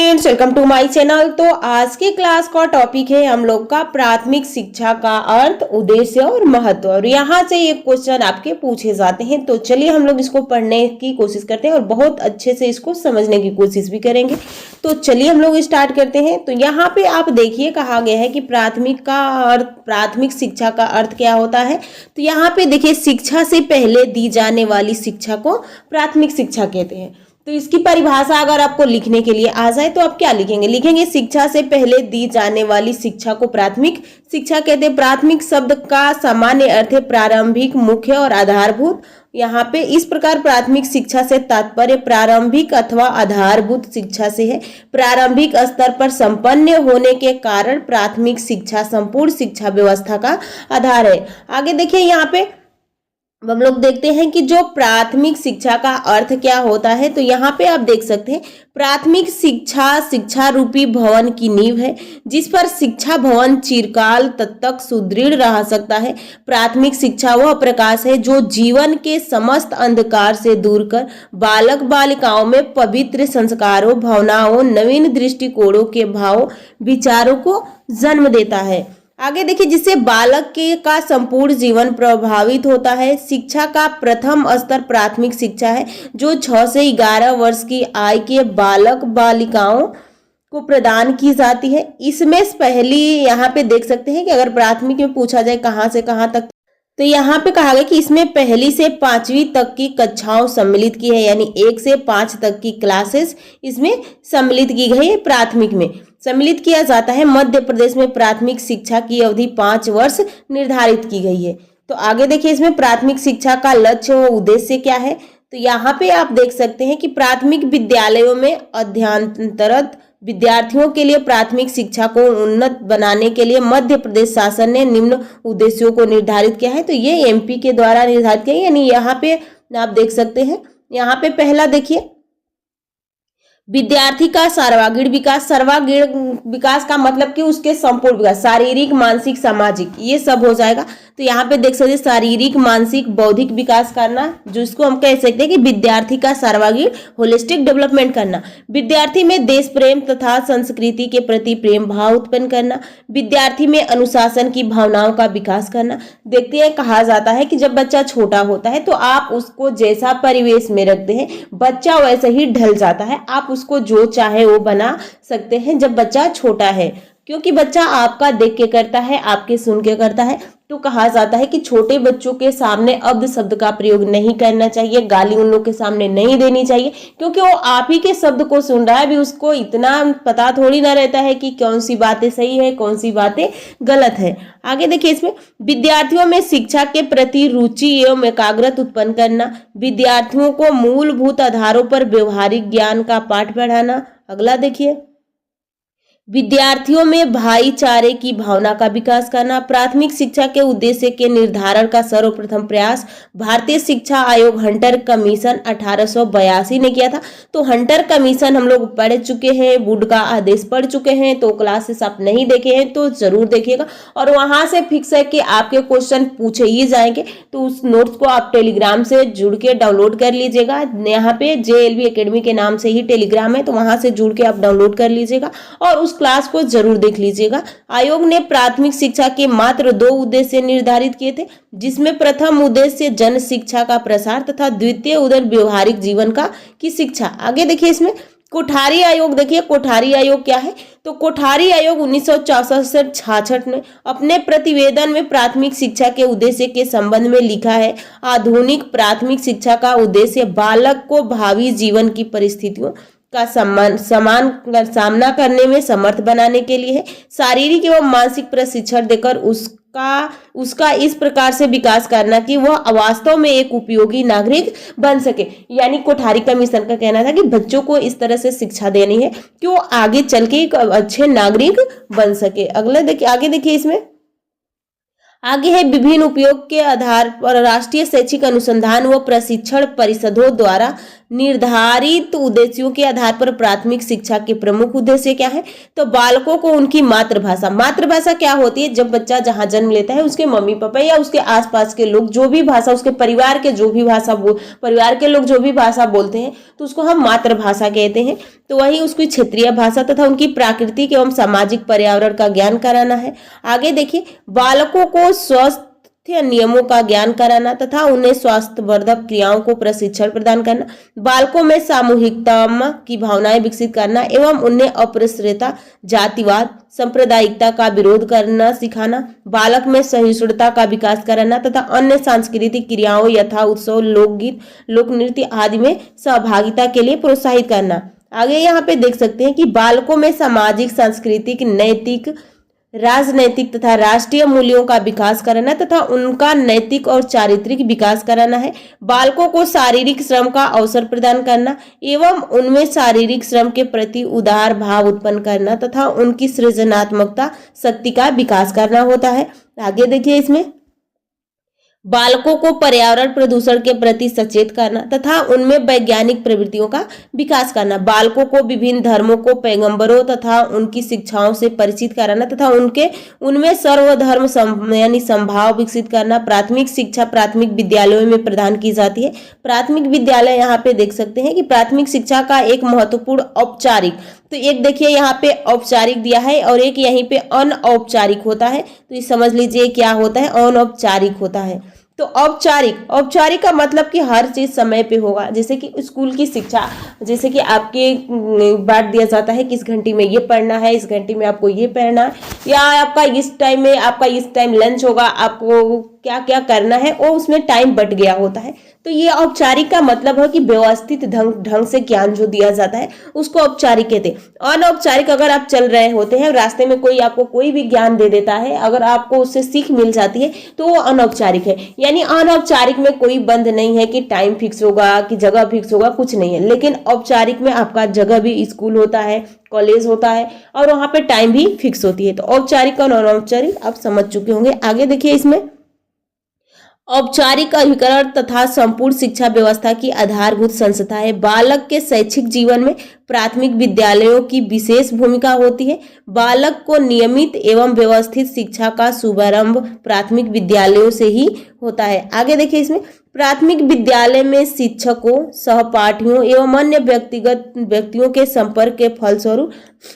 Friends, welcome to my channel. तो आज की क्लास का टॉपिक है हम लोग का प्राथमिक शिक्षा का अर्थ, उद्देश्य और महत्व। और यहाँ से ये क्वेश्चन आपके पूछे जाते हैं। तो चलिए हम लोग इसको पढ़ने की कोशिश करते हैं और बहुत अच्छे से इसको समझने की कोशिश भी करेंगे। तो चलिए हम लोग स्टार्ट करते हैं। तो यहाँ पे आप देखिए कहा गया है कि प्राथमिक शिक्षा का अर्थ क्या होता है। तो यहाँ पे देखिए, शिक्षा से पहले दी जाने वाली शिक्षा को प्राथमिक शिक्षा कहते हैं। तो इसकी परिभाषा अगर आपको लिखने के लिए आ जाए तो आप क्या लिखेंगे? लिखेंगे शिक्षा से पहले दी जाने वाली शिक्षा को प्राथमिक शिक्षा कहते हैं। प्राथमिक शब्द का सामान्य अर्थ है प्रारंभिक, मुख्य और आधारभूत। यहाँ पे इस प्रकार प्राथमिक शिक्षा से तात्पर्य प्रारंभिक अथवा आधारभूत शिक्षा से है। प्रारंभिक स्तर पर संपन्न होने के कारण प्राथमिक शिक्षा संपूर्ण शिक्षा व्यवस्था का आधार है। आगे देखिए, यहाँ पे हम लोग देखते हैं कि जो प्राथमिक शिक्षा का अर्थ क्या होता है। तो यहाँ पे आप देख सकते हैं, प्राथमिक शिक्षा रूपी भवन की नींव है जिस पर शिक्षा भवन चिरकाल तक सुदृढ़ रह सकता है। प्राथमिक शिक्षा वह प्रकाश है जो जीवन के समस्त अंधकार से दूर कर बालक बालिकाओं में पवित्र संस्कारों, भावनाओं, नवीन दृष्टिकोणों के भाव विचारों को जन्म देता है। आगे देखिए, जिससे बालक का संपूर्ण जीवन प्रभावित होता है। शिक्षा का प्रथम स्तर प्राथमिक शिक्षा है जो 6 से 11 वर्ष की आयु के बालक बालिकाओं को प्रदान की जाती है। इसमें पहली यहाँ पे देख सकते हैं कि अगर प्राथमिक में पूछा जाए कहाँ से कहाँ तक, तो यहाँ पे कहा गया कि इसमें पहली से 5वीं तक की कक्षाओं सम्मिलित की है, यानी 1 से 5 तक की क्लासेस इसमें सम्मिलित की गई है। प्राथमिक में सम्मिलित किया जाता है। मध्य प्रदेश में प्राथमिक शिक्षा की अवधि 5 वर्ष निर्धारित की गई है। तो आगे देखिए, इसमें प्राथमिक शिक्षा का लक्ष्य व उद्देश्य क्या है। तो यहाँ पे आप देख सकते हैं कि प्राथमिक विद्यालयों में अध्ययनरत विद्यार्थियों के लिए प्राथमिक शिक्षा को उन्नत बनाने के लिए मध्य प्रदेश शासन ने निम्न उद्देश्यों को निर्धारित किया है। तो ये एमपी के द्वारा निर्धारित किया है, यानी यहाँ पे आप देख सकते हैं। यहाँ पे पहला देखिए, विद्यार्थी का सर्वांगीण विकास। सर्वांगीण विकास का मतलब कि उसके संपूर्ण विकास, शारीरिक, मानसिक, सामाजिक, ये सब हो जाएगा। तो यहाँ पे देख सकते हैं शारीरिक, मानसिक, बौद्धिक विकास करना, जिसको हम कह सकते हैं कि विद्यार्थी का सर्वांगीण होलिस्टिक डेवलपमेंट करना। विद्यार्थी में देश प्रेम तथा संस्कृति के प्रति प्रेम भाव उत्पन्न करना। विद्यार्थी में अनुशासन की भावनाओं का विकास करना। देखते हैं, कहा जाता है कि जब बच्चा छोटा होता है तो आप उसको जैसा परिवेश में रखते हैं बच्चा वैसे ही ढल जाता है। आप उसको जो चाहे वो बना सकते हैं जब बच्चा छोटा है, क्योंकि बच्चा आपका देख के करता है, आपके सुन के करता है। तो कहा जाता है कि छोटे बच्चों के सामने अब्द शब्द का प्रयोग नहीं करना चाहिए, गाली उन लोग के सामने नहीं देनी चाहिए, क्योंकि वो आप ही के शब्द को सुन रहा है। अभी उसको इतना पता थोड़ी ना रहता है कि कौन सी बातें सही है, कौन सी बातें गलत है। आगे देखिए, इसमें विद्यार्थियों में शिक्षा के प्रति रुचि एवं एकाग्रता उत्पन्न करना। विद्यार्थियों को मूलभूत आधारों पर व्यवहारिक ज्ञान का पाठ पढ़ाना। अगला देखिए, विद्यार्थियों में भाईचारे की भावना का विकास करना। प्राथमिक शिक्षा के उद्देश्य के निर्धारण का सर्वप्रथम प्रयास भारतीय शिक्षा आयोग हंटर कमीशन 1882 ने किया था। तो हंटर कमीशन हम लोग पढ़ चुके हैं, वुड का आदेश पढ़ चुके हैं। तो क्लासेस आप नहीं देखे हैं तो जरूर देखिएगा, और वहां से फिक्स है कि आपके क्वेश्चन पूछे ही जाएंगे। तो उस नोट्स को आप टेलीग्राम से जुड़ के डाउनलोड कर लीजिएगा। यहाँ पे JLV एकेडमी के नाम से ही टेलीग्राम है, तो वहां से जुड़ के आप डाउनलोड कर लीजिएगा और उस क्लास को जरूर देख लीजिएगा। आयोग ने प्राथमिक शिक्षा के मात्र 2 उद्देश्य निर्धारित किए थे, जिसमें प्रथम उद्देश्य जन शिक्षा का प्रसार तथा द्वितीय उद्देश्य व्यवहारिक जीवन की शिक्षा। आगे देखिए, इसमें कोठारी आयोग देखिए, कोठारी आयोग क्या है। तो कोठारी आयोग 1964 से 66 में अपने प्रतिवेदन में प्राथमिक शिक्षा के उद्देश्य के संबंध में लिखा है, आधुनिक प्राथमिक शिक्षा का उद्देश्य बालक को भावी जीवन की परिस्थितियों का सामना करने में समर्थ बनाने के लिए है। शारीरिक एवं मानसिक प्रशिक्षण देकर उसका इस प्रकार से विकास करना कि वह वास्तव में एक उपयोगी नागरिक बन सके। यानी कोठारी कमीशन का कहना था कि बच्चों को इस तरह से शिक्षा देनी है कि वो आगे चल के एक अच्छे नागरिक बन सके। आगे देखिए, इसमें आगे है विभिन्न उपयोग के आधार पर राष्ट्रीय शैक्षिक अनुसंधान व प्रशिक्षण परिषदों द्वारा निर्धारित उद्देश्यों के आधार पर प्राथमिक शिक्षा के प्रमुख उद्देश्य क्या है? तो बालकों को उनकी मातृभाषा क्या होती है? जब बच्चा जहां जन्म लेता है उसके मम्मी पापा या उसके आसपास के लोग जो भी भाषा, उसके परिवार के लोग जो भी भाषा बोलते हैं तो उसको हम मातृभाषा कहते हैं। तो वही उसकी क्षेत्रीय भाषा तथा उनकी प्राकृतिक एवं सामाजिक पर्यावरण का ज्ञान कराना है। आगे देखिए, बालकों को स्वास्थ्य नियमों का ज्ञान कराना तथा उन्हें स्वास्थ्यवर्धक क्रियाओं को प्रशिक्षण प्रदान करना, बालकों में सामूहिकता की भावनाएं विकसित करना एवं उन्हें अपरिष्कृतता, जातिवाद, सांप्रदायिकता का विरोध करना सिखाना, बालक में सहिष्णुता का विकास कराना तथा अन्य सांस्कृतिक क्रियाओं यथा उत्सव, लोकगीत, लोक नृत्य आदि में सहभागिता के लिए प्रोत्साहित करना। आगे यहाँ पे देख सकते हैं कि बालकों में सामाजिक, सांस्कृतिक, नैतिक, राजनैतिक तथा राष्ट्रीय मूल्यों का विकास कराना तथा उनका नैतिक और चारित्रिक विकास कराना है। बालकों को शारीरिक श्रम का अवसर प्रदान करना एवं उनमें शारीरिक श्रम के प्रति उदार भाव उत्पन्न करना तथा उनकी सृजनात्मकता शक्ति का विकास करना होता है। आगे देखिए, इसमें बालकों को पर्यावरण प्रदूषण के प्रति सचेत करना तथा उनमें वैज्ञानिक प्रवृत्तियों का विकास करना, बालकों को विभिन्न धर्मों को, पैगंबरों तथा उनकी शिक्षाओं से परिचित कराना तथा उनमें सर्वधर्म यानी समभाव विकसित करना। प्राथमिक शिक्षा प्राथमिक विद्यालयों में प्रदान की जाती है। प्राथमिक विद्यालय यहाँ पे देख सकते हैं कि प्राथमिक शिक्षा का एक महत्वपूर्ण औपचारिक, तो एक देखिए यहाँ पे औपचारिक दिया है और एक यहीं पे अनौपचारिक होता है। तो ये समझ लीजिए क्या होता है, अनौपचारिक होता है। तो औपचारिक का मतलब कि हर चीज समय पे होगा। जैसे कि स्कूल की शिक्षा, जैसे कि आपके बांट दिया जाता है कि इस घंटे में ये पढ़ना है, इस घंटे में आपको ये पढ़ना है, या आपका इस टाइम लंच होगा, आपको क्या क्या करना है वो उसमें टाइम बट गया होता है। तो ये औपचारिक का मतलब है कि व्यवस्थित ढंग से ज्ञान जो दिया जाता है उसको औपचारिक कहते हैं। अनौपचारिक, अगर आप चल रहे होते हैं रास्ते में कोई आपको कोई भी ज्ञान दे देता है, अगर आपको उससे सीख मिल जाती है तो वो अनौपचारिक है। यानी अनौपचारिक में कोई बंद नहीं है कि टाइम फिक्स होगा, कि जगह फिक्स होगा, कुछ नहीं है। लेकिन औपचारिक में आपका जगह भी स्कूल होता है, कॉलेज होता है और वहां पे टाइम भी फिक्स होती है। तो औपचारिक और अनौपचारिक आप समझ चुके होंगे। आगे देखिए, इसमें औपचारिक अभिकरण तथा संपूर्ण शिक्षा व्यवस्था की आधारभूत संस्था है। बालक के शैक्षिक जीवन में प्राथमिक विद्यालयों की विशेष भूमिका होती है। बालक को नियमित एवं व्यवस्थित शिक्षा का शुभारंभ प्राथमिक विद्यालयों से ही होता है। आगे देखिए, इसमें प्राथमिक विद्यालय में शिक्षकों, सहपाठियों एवं अन्य व्यक्तियों के संपर्क के फलस्वरूप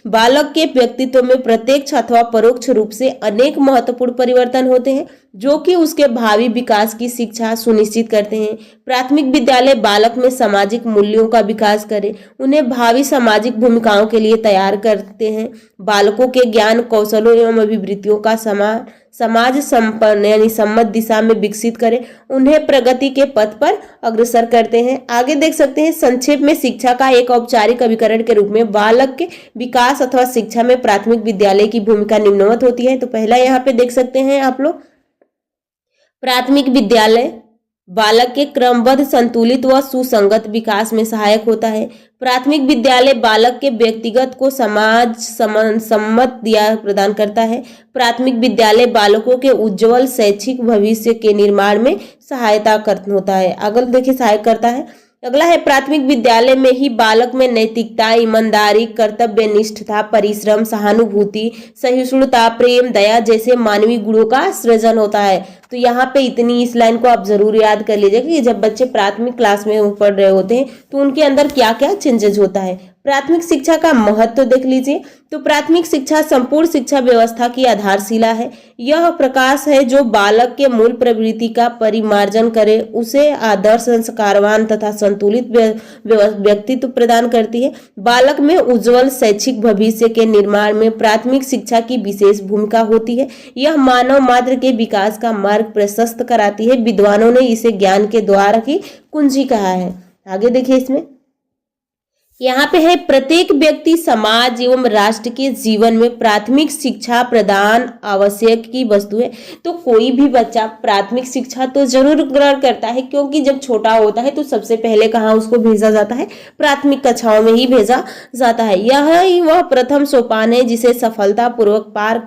बालक के व्यक्तित्व में प्रत्यक्ष अथवा परोक्ष रूप से अनेक महत्वपूर्ण परिवर्तन होते हैं जो कि उसके भावी विकास की शिक्षा सुनिश्चित करते हैं। प्राथमिक विद्यालय बालक में सामाजिक मूल्यों का विकास करे, उन्हें भावी सामाजिक भूमिकाओं के लिए तैयार करते हैं। बालकों के ज्ञान, कौशलों एवं अभिवृत्तियों का समाज संपन्न यानी सम्मत दिशा में विकसित करें, उन्हें प्रगति के पथ पर अग्रसर करते हैं। आगे देख सकते हैं, संक्षेप में शिक्षा का एक औपचारिक अभिकरण के रूप में बालक के विकास अथवा शिक्षा में प्राथमिक विद्यालय की भूमिका निम्नवत होती है। तो पहला यहाँ पे देख सकते हैं आप लोग, प्राथमिक विद्यालय बालक के क्रमबद्ध, संतुलित व सुसंगत विकास में सहायक होता है। प्राथमिक विद्यालय बालक के व्यक्तिगत को समाज सम्मत दिया प्रदान करता है। प्राथमिक विद्यालय बालकों के उज्जवल शैक्षिक भविष्य के निर्माण में सहायता होता है। अगला देखिए, सहायक करता है। अगला है, प्राथमिक विद्यालय में ही बालक में नैतिकता, ईमानदारी, कर्तव्यनिष्ठता, परिश्रम, सहानुभूति, सहिष्णुता, प्रेम, दया जैसे मानवीय गुणों का सृजन होता है। तो यहाँ पे इतनी इस लाइन को आप जरूर याद कर लीजिएगा कि जब बच्चे प्राथमिक क्लास में पढ़ रहे होते हैं तो उनके अंदर क्या क्या चेंजेस होता है। प्राथमिक शिक्षा का महत्व देख लीजिए। तो प्राथमिक शिक्षा संपूर्ण शिक्षा व्यवस्था की आधारशिला है। यह प्रकाश है जो बालक के मूल प्रवृत्ति का परिमार्जन करे, उसे आदर्श, संस्कारवान तथा संतुलित व्यक्तित्व प्रदान करती है। बालक में उज्जवल शैक्षिक भविष्य के निर्माण में प्राथमिक शिक्षा की विशेष भूमिका होती है। यह मानव मात्र के विकास का मार्ग प्रशस्त कराती है। विद्वानों ने इसे ज्ञान के द्वार की कुंजी कहा है। आगे देखिए, इसमें यहाँ पे है, प्रत्येक व्यक्ति, समाज एवं राष्ट्र के जीवन में प्राथमिक शिक्षा प्रदान आवश्यक की वस्तु है। तो कोई भी बच्चा प्राथमिक शिक्षा तो जरूर ग्रहण करता है, क्योंकि जब छोटा होता है तो सबसे पहले कहाँ उसको भेजा जाता है, प्राथमिक कक्षाओं में ही भेजा जाता है। यह वह प्रथम सोपान है जिसे सफलतापूर्वक पार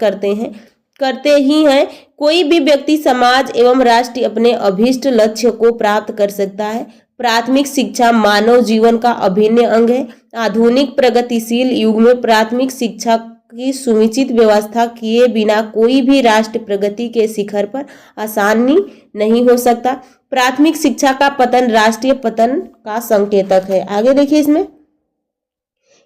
करते ही हैं कोई भी व्यक्ति, समाज एवं राष्ट्र अपने अभीष्ट लक्ष्य को प्राप्त कर सकता है। प्राथमिक शिक्षा मानव जीवन का अभिन्न अंग है। आधुनिक प्रगतिशील युग में प्राथमिक शिक्षा की सुनिश्चित व्यवस्था किए बिना कोई भी राष्ट्र प्रगति के शिखर पर आसानी नहीं हो सकता। प्राथमिक शिक्षा का पतन राष्ट्रीय पतन का संकेतक है। आगे देखिए इसमें,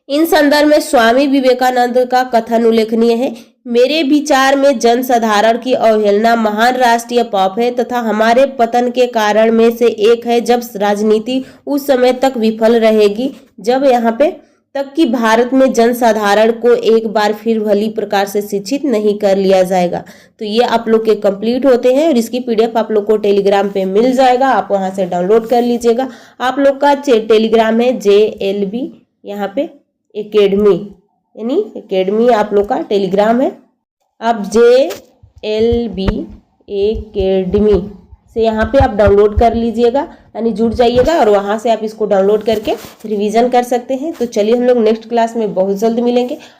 इन संदर्भ में स्वामी विवेकानंद का कथन उल्लेखनीय है। मेरे विचार में जनसाधारण की अवहेलना महान राष्ट्रीय पाप है तथा हमारे पतन के कारण में से एक है। जब राजनीति उस समय तक विफल रहेगी जब यहाँ पे तक कि भारत में जनसाधारण को एक बार फिर भली प्रकार से शिक्षित नहीं कर लिया जाएगा। तो ये आप लोग के कंप्लीट होते हैं और इसकी पीडीएफ आप लोग को टेलीग्राम पे मिल जाएगा, आप वहां से डाउनलोड कर लीजिएगा। आप लोग का टेलीग्राम है JLB यहाँ पे एकेडमी, यानी एकेडमी आप लोग का टेलीग्राम है। आप JLB एकेडमी से यहाँ पे आप डाउनलोड कर लीजिएगा, यानी जुड़ जाइएगा और वहाँ से आप इसको डाउनलोड करके रिवीजन कर सकते हैं। तो चलिए हम लोग नेक्स्ट क्लास में बहुत जल्द मिलेंगे।